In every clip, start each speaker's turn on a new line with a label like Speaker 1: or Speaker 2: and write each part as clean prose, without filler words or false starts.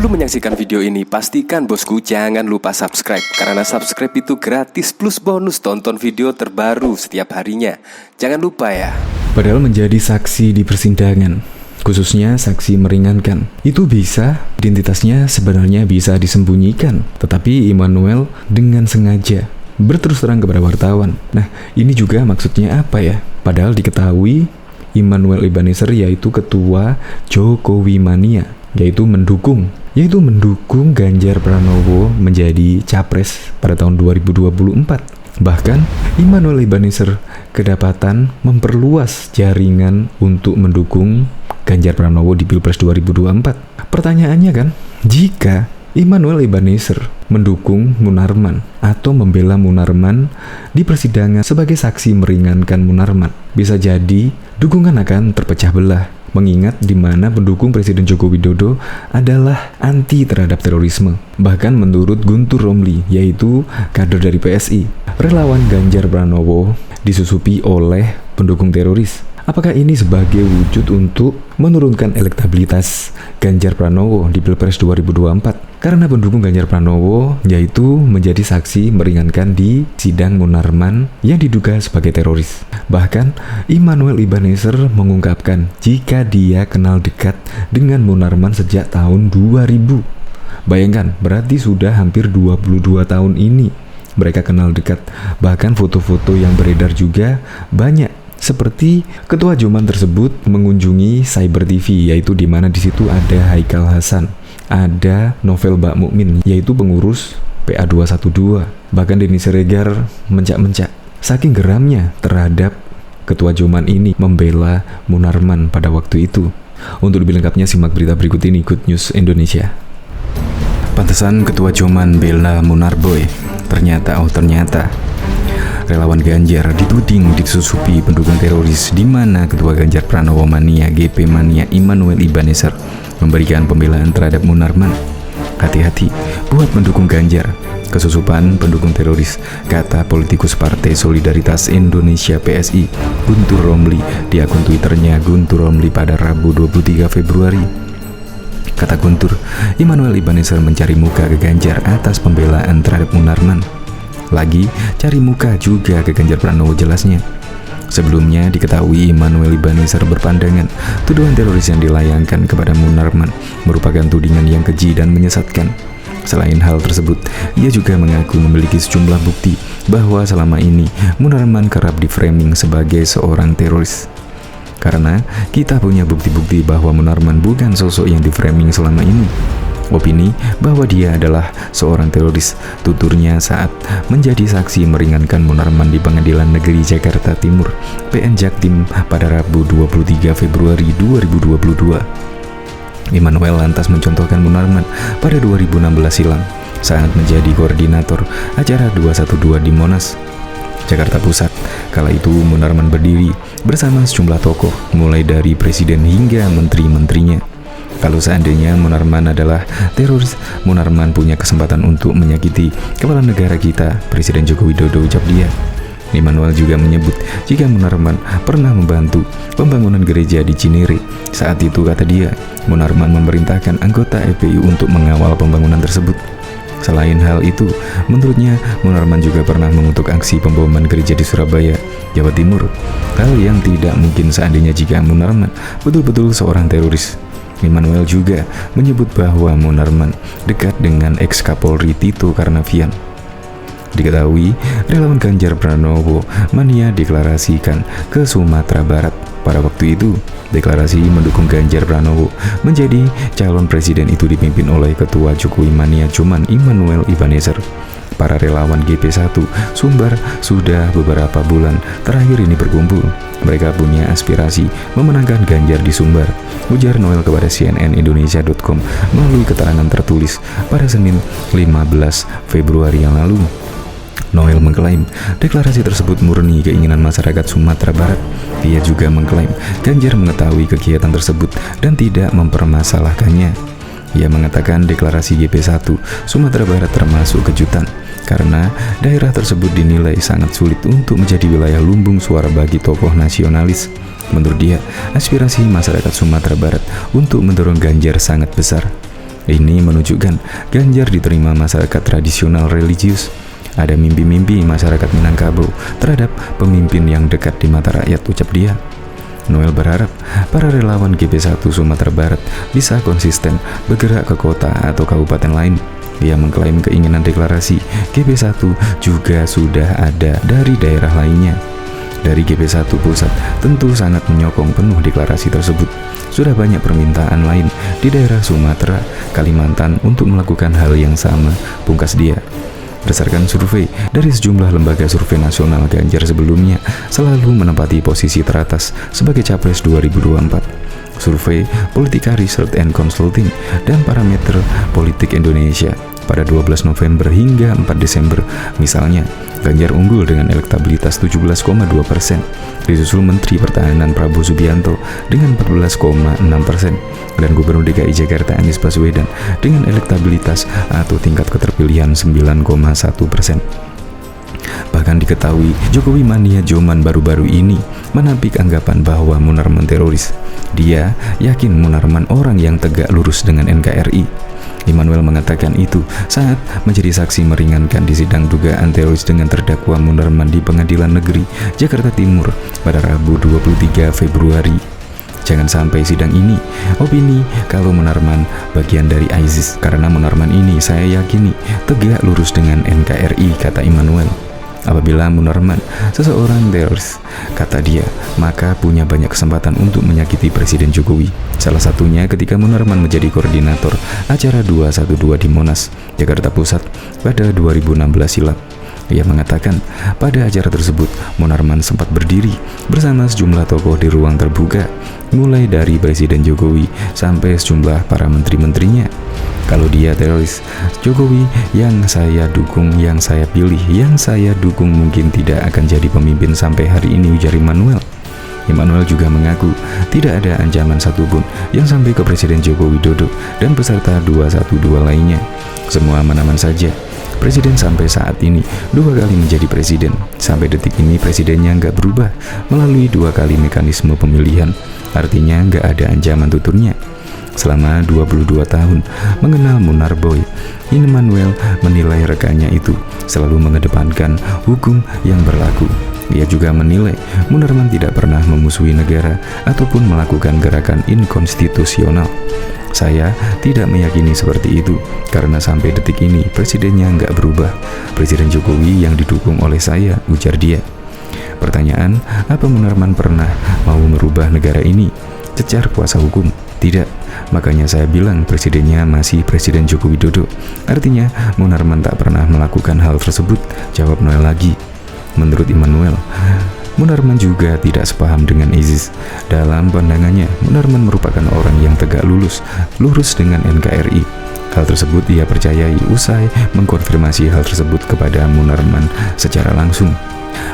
Speaker 1: Sebelum menyaksikan video ini, pastikan bosku jangan lupa subscribe. Karena subscribe itu gratis plus bonus tonton video terbaru setiap harinya. Jangan lupa ya.
Speaker 2: Padahal menjadi saksi di persidangan, khususnya saksi meringankan, itu bisa, identitasnya sebenarnya bisa disembunyikan. Tetapi Immanuel dengan sengaja berterus terang kepada wartawan. Nah, ini juga maksudnya apa ya? Padahal diketahui Immanuel Ebenezer yaitu ketua Jokowi Mania, yaitu mendukung Ganjar Pranowo menjadi capres pada tahun 2024. Bahkan Immanuel Ebenezer kedapatan memperluas jaringan untuk mendukung Ganjar Pranowo di Pilpres 2024. Pertanyaannya kan, jika Immanuel Ebenezer mendukung Munarman atau membela Munarman di persidangan sebagai saksi meringankan Munarman, bisa jadi dukungan akan terpecah belah, mengingat di mana pendukung Presiden Joko Widodo adalah anti terhadap terorisme. Bahkan menurut Guntur Romli, yaitu kader dari PSI, relawan Ganjar Pranowo disusupi oleh pendukung teroris. Apakah ini sebagai wujud untuk menurunkan elektabilitas Ganjar Pranowo di Pilpres 2024? Karena pendukung Ganjar Pranowo yaitu menjadi saksi meringankan di sidang Munarman yang diduga sebagai teroris. Bahkan Immanuel Ebenezer mengungkapkan jika dia kenal dekat dengan Munarman sejak tahun 2000. Bayangkan, berarti sudah hampir 22 tahun ini mereka kenal dekat. Bahkan foto-foto yang beredar juga banyak. Seperti ketua Joman tersebut mengunjungi Cyber TV, yaitu di mana di situ ada Haikal Hasan, ada Novel Bak Mukmin, yaitu pengurus PA212. Bahkan Denny Siregar mencak-mencak saking geramnya terhadap ketua Joman ini membela Munarman pada waktu itu. Untuk lebih lengkapnya simak berita berikut ini, Good News Indonesia. Pantesan ketua Joman bela Munarboy. Ternyata relawan Ganjar dituding disusupi pendukung teroris, di mana ketua Ganjar Pranowo Mania GP Mania Immanuel Ebenezer memberikan pembelaan terhadap Munarman. Hati-hati buat pendukung Ganjar, kesusupan pendukung teroris, kata politikus Partai Solidaritas Indonesia PSI Guntur Romli di akun Twitternya Guntur Romli pada Rabu 23 Februari. Kata Guntur, Immanuel Ebenezer mencari muka ke Ganjar atas pembelaan terhadap Munarman. Lagi cari muka juga ke Ganjar Pranowo jelasnya. Sebelumnya diketahui Immanuel Ebenezer berpandangan tuduhan teroris yang dilayangkan kepada Munarman merupakan tudingan yang keji dan menyesatkan. Selain hal tersebut, ia juga mengaku memiliki sejumlah bukti bahwa selama ini Munarman kerap diframing sebagai seorang teroris. Karena kita punya bukti-bukti bahwa Munarman bukan sosok yang diframing selama ini. Opini bahwa dia adalah seorang teroris, tuturnya saat menjadi saksi meringankan Munarman di Pengadilan Negeri Jakarta Timur, PN Jaktim pada Rabu 23 Februari 2022. Immanuel lantas mencontohkan Munarman pada 2016 silam saat menjadi koordinator acara 212 di Monas, Jakarta Pusat. Kala itu Munarman berdiri bersama sejumlah tokoh, mulai dari presiden hingga menteri-menterinya. Kalau seandainya Munarman adalah teroris, Munarman punya kesempatan untuk menyakiti kepala negara kita, Presiden Joko Widodo, ucap dia. Immanuel juga menyebut jika Munarman pernah membantu pembangunan gereja di Cinere. Saat itu, kata dia, Munarman memerintahkan anggota FPI untuk mengawal pembangunan tersebut. Selain hal itu, menurutnya Munarman juga pernah mengutuk aksi pemboman gereja di Surabaya, Jawa Timur. Hal yang tidak mungkin seandainya jika Munarman betul-betul seorang teroris. Immanuel juga menyebut bahwa Munarman dekat dengan ex-Kapolri Tito Karnavian. Diketahui, relawan Ganjar Pranowo Mania deklarasikan ke Sumatera Barat. Pada waktu itu, deklarasi mendukung Ganjar Pranowo menjadi calon presiden itu dipimpin oleh Ketua Jokowi Mania Joman Immanuel Ebenezer. Para relawan GP1 Sumbar sudah beberapa bulan terakhir ini berkumpul. Mereka punya aspirasi memenangkan Ganjar di Sumbar, ujar Noel kepada cnnindonesia.com melalui keterangan tertulis pada Senin 15 Februari yang lalu. Noel mengklaim deklarasi tersebut murni keinginan masyarakat Sumatera Barat. Dia juga mengklaim Ganjar mengetahui kegiatan tersebut dan tidak mempermasalahkannya. Ia mengatakan deklarasi GP1 Sumatera Barat termasuk kejutan karena daerah tersebut dinilai sangat sulit untuk menjadi wilayah lumbung suara bagi tokoh nasionalis. Menurut dia, aspirasi masyarakat Sumatera Barat untuk mendorong Ganjar sangat besar. Ini menunjukkan Ganjar diterima masyarakat tradisional religius. Ada mimpi-mimpi masyarakat Minangkabau terhadap pemimpin yang dekat di mata rakyat, ucap dia. Noel berharap para relawan GP1 Sumatera Barat bisa konsisten bergerak ke kota atau kabupaten lain. Dia mengklaim keinginan deklarasi GP1 juga sudah ada dari daerah lainnya. Dari GP1 Pusat tentu sangat menyokong penuh deklarasi tersebut. Sudah banyak permintaan lain di daerah Sumatera, Kalimantan untuk melakukan hal yang sama, pungkas dia. Berdasarkan survei dari sejumlah lembaga survei nasional, Ganjar sebelumnya selalu menempati posisi teratas sebagai capres 2024. Survei Politika Research and Consulting dan Parameter Politik Indonesia pada 12 November hingga 4 Desember misalnya, Ganjar unggul dengan elektabilitas 17,2%, disusul Menteri Pertahanan Prabowo Subianto dengan 14,6% dan Gubernur DKI Jakarta Anies Baswedan dengan elektabilitas atau tingkat keterpilihan 9,1%. Bahkan diketahui Jokowi mania Joman baru-baru ini menampik anggapan bahwa Munarman teroris. Dia yakin Munarman orang yang tegak lurus dengan NKRI. Immanuel mengatakan itu saat menjadi saksi meringankan di sidang dugaan teroris dengan terdakwa Munarman di Pengadilan Negeri Jakarta Timur pada Rabu 23 Februari. Jangan sampai sidang ini opini kalau Munarman bagian dari ISIS, karena Munarman ini saya yakini tegak lurus dengan NKRI, kata Immanuel. Apabila Munarman seseorang teroris, kata dia, maka punya banyak kesempatan untuk menyakiti Presiden Jokowi. Salah satunya ketika Munarman menjadi koordinator acara 212 di Monas, Jakarta Pusat pada 2016 silam. Ia mengatakan pada acara tersebut Munarman sempat berdiri bersama sejumlah tokoh di ruang terbuka, mulai dari Presiden Jokowi sampai sejumlah para menteri-menterinya. Kalau dia teroris, Jokowi yang saya dukung, yang saya pilih, yang saya dukung mungkin tidak akan jadi pemimpin sampai hari ini, ujar Immanuel. Immanuel juga mengaku tidak ada ancaman satupun yang sampai ke Presiden Joko Widodo dan peserta 212 lainnya. Semua aman-aman saja. Presiden sampai saat ini 2 kali menjadi presiden. Sampai detik ini presidennya nggak berubah melalui 2 kali mekanisme pemilihan. Artinya nggak ada ancaman, tuturnya. Selama 22 tahun mengenal Munarboy, Immanuel menilai rekannya itu selalu mengedepankan hukum yang berlaku. Ia juga menilai Munarman tidak pernah memusuhi negara ataupun melakukan gerakan inkonstitusional. Saya tidak meyakini seperti itu, karena sampai detik ini presidennya nggak berubah. Presiden Jokowi yang didukung oleh saya, ujar dia. Pertanyaan, apa Munarman pernah mau merubah negara ini? Cecar kuasa hukum. Tidak, makanya saya bilang presidennya masih Presiden Joko Widodo. Artinya Munarman tak pernah melakukan hal tersebut, jawab Noel lagi. Menurut Immanuel, Munarman juga tidak sepaham dengan ISIS. Dalam pandangannya, Munarman merupakan orang yang tegak lurus dengan NKRI. Hal tersebut ia percayai usai mengkonfirmasi hal tersebut kepada Munarman secara langsung.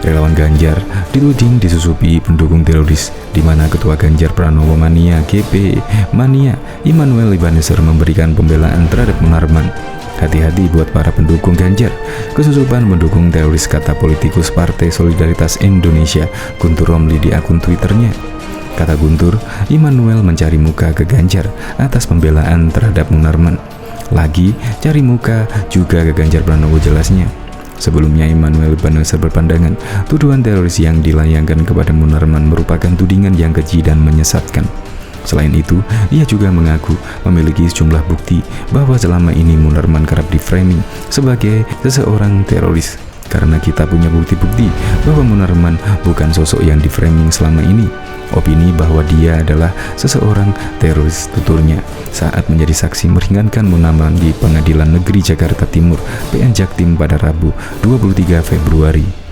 Speaker 2: Relawan Ganjar dituding disusupi pendukung teroris, di mana Ketua Ganjar Pranowo Mania GP Mania Immanuel Ibaneser memberikan pembelaan terhadap Munarman. Hati-hati buat para pendukung Ganjar, kesusupan mendukung teroris, kata politikus Partai Solidaritas Indonesia Guntur Romli di akun Twitternya. Kata Guntur, Immanuel mencari muka ke Ganjar atas pembelaan terhadap Munarman. Lagi cari muka juga ke Ganjar Pranowo, jelasnya. Sebelumnya Immanuel Ibaneser berpandangan tuduhan teroris yang dilayangkan kepada Munarman merupakan tudingan yang keji dan menyesatkan. Selain itu, ia juga mengaku memiliki sejumlah bukti bahwa selama ini Munarman kerap di-framing sebagai seseorang teroris. Karena kita punya bukti-bukti bahwa Munarman bukan sosok yang di-framing selama ini. Opini bahwa dia adalah seseorang teroris, tuturnya saat menjadi saksi meringankan Munarman di Pengadilan Negeri Jakarta Timur PN Jaktim pada Rabu 23 Februari.